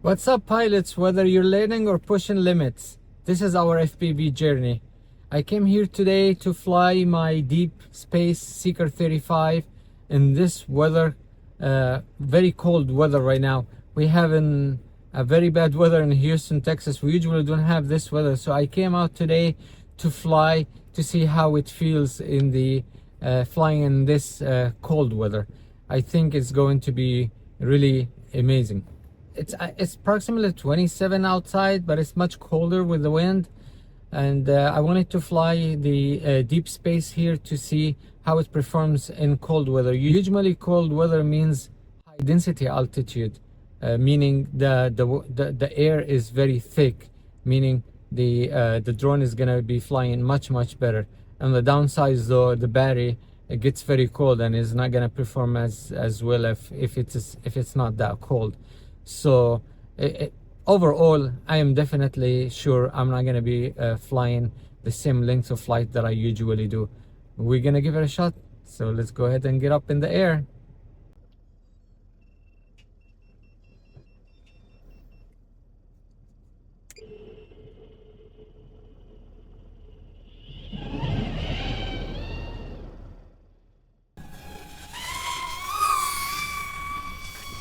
What's up, pilots? Whether you're learning or pushing limits, this is our FPV journey. I came here today to fly my DeepSpace SEEKER 35 in this weather, very cold weather right now. We have a very bad weather in Houston, Texas. We usually don't have this weather, so I came out today to fly to see how it feels in the flying in this cold weather. I think it's going to be really amazing. It's approximately 27 outside, but it's much colder with the wind. And I wanted to fly the DeepSpace here to see how it performs in cold weather. Usually cold weather means high density altitude, meaning the air is very thick, meaning the drone is gonna be flying much better. And the downside though, the battery, it gets very cold and is not gonna perform as well if it's not that cold. So overall, I am definitely sure I'm not gonna be flying the same length of flight that I usually do. We're gonna give it a shot. So let's go ahead and get up in the air.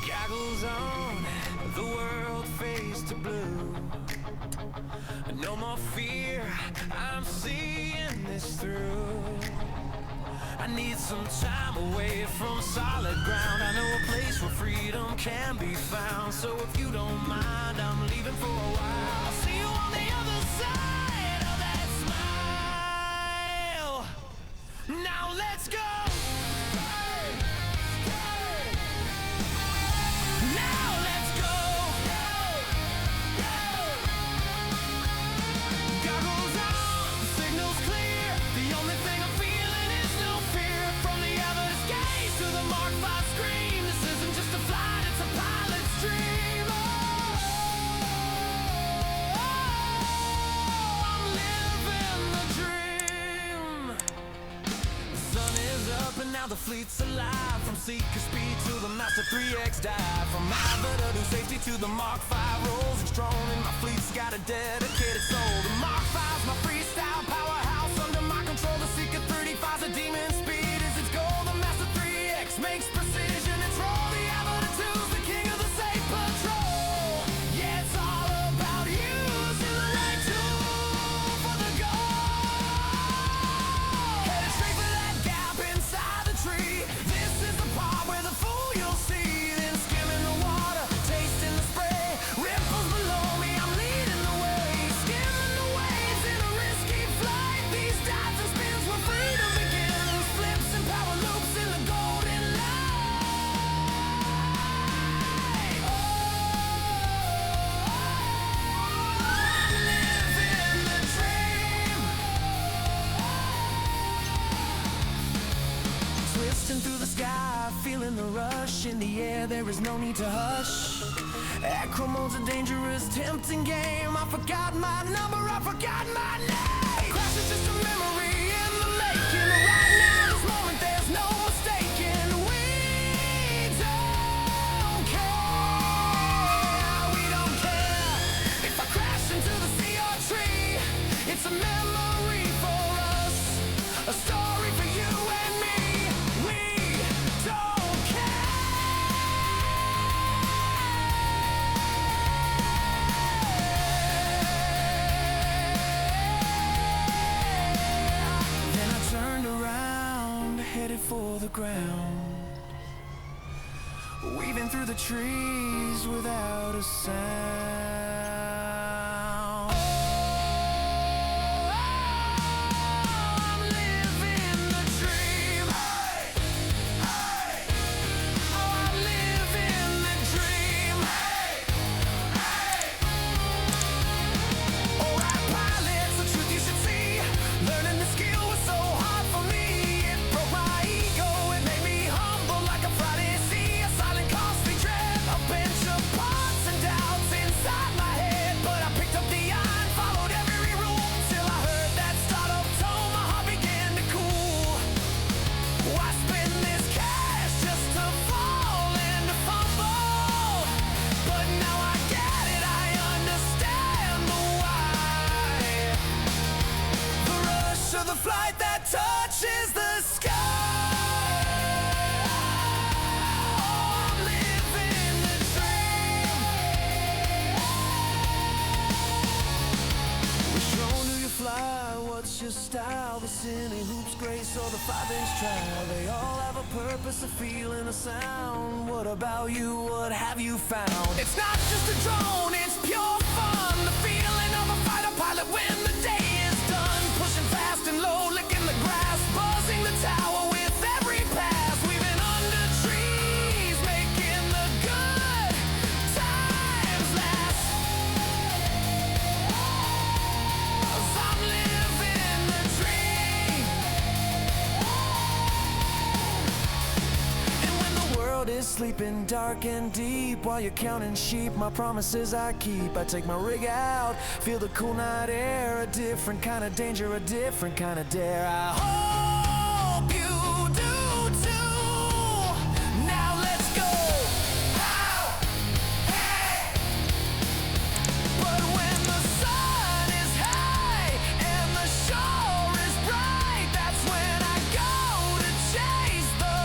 Goggles on, the world fades to blue. No more fear, I'm seeing this through. I need some time away from solid ground. I know a place where freedom can be found. So if you don't mind, I'm leaving for a while. I'll see you on the other side of that smile. Now let's go. Now the fleet's alive, from seeker speed to the master 3x dive, from my to safety to the Mark 5 rolls and strong, and my fleet's got a dedicated soul. The Mark 5's my freestyle powerhouse, under my control. The seeker 35's a demon speed is its goal. The master 3x makes precision its roll. The Effortless 2's the king of the safe patrol. Yeah, it's all about using the right tool for the goal. Headed straight for that gap inside the tree. This is the part where the fool you'll see. Then skimming the water, tasting the spray. Ripples below me, I'm leading the way. Skimming the waves in a risky flight. These dives and spins where freedom begins. Flips and power loops in the golden light. Oh, I'm living the dream. Twisting through the sky, feeling the rush in the air. There is no need to hush. Acromode's a dangerous, tempting game. I forgot my number, I forgot my name. Crash is just a memory in the making. Right now, this moment, there's no mistaking. We don't care. We don't care if I crash into the sea or tree. It's a memory for us, a story for you and me. We don't care. Then I turned around, headed for the ground, weaving through the trees without a sound. I'm living the dream. I'm living the dream. Alright, pilots, the truth you should see. Learning the skill was so hard for me. It broke my ego, it made me humble like a Friday sea. A silent costly dread, a bench of parts and doubts inside my head. style, the cine hoops grace, or the 5-inch trial. They all have a purpose, a feeling, a sound. What about you? What have you found? It's not just a drone, it's pure fun. The feeling of a fighter pilot when the day is done. Pushing fast and low, licking the grass, buzzing the tower with every pass. Weaving under trees, making the good times last. 'Cause I'm living the dream. And when the world is sleeping dark and deep, while you're counting sheep, my promises I keep. I take my rig out, feel the cool night air, a different kind of danger, a different kind of dare. I hope you do too. Now let's go. How? Hey. But when the sun is high and the shore is bright, that's when I go to chase the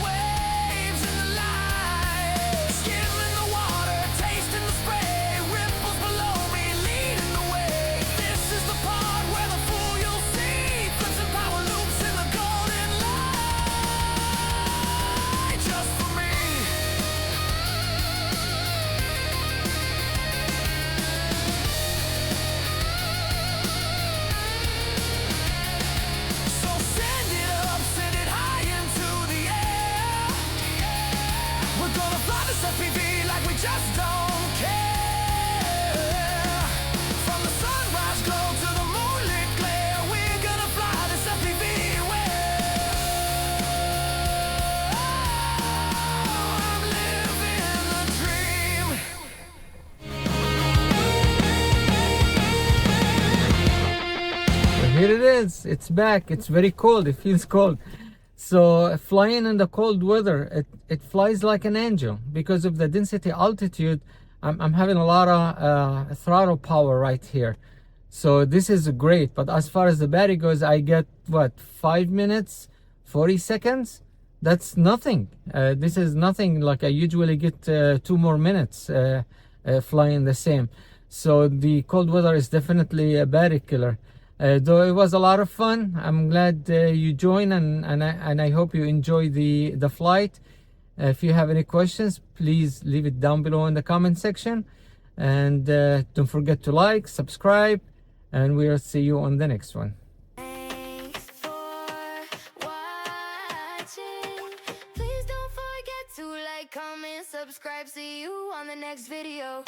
waves and the light. Skimming the water, tasting the spray, ripples below me leading the way. This is the part where the fool you'll see flips and power loops in the golden light, just for me. So send it up, send it high into the air. We're gonna fly this FPV like we just don't care. From the sunrise glow to the moonlit glare, we're gonna fly this FPV I'm living the dream. Here it is. It's back. It's very cold. It feels cold. So flying in the cold weather, it flies like an angel because of the density altitude. I'm having a lot of throttle power right here. So this is great. But as far as the battery goes, I get what, 5 minutes, 40 seconds? That's nothing. This is nothing. Like I usually get 2 more minutes flying the same. So the cold weather is definitely a battery killer. Though it was a lot of fun. I'm glad you joined, and I hope you enjoy the flight. If you have any questions, please leave it down below in the comment section, and don't forget to like, subscribe, and we'll see you on the next one. Thanks for watching. Please don't forget to like, comment, subscribe. See you on the next video.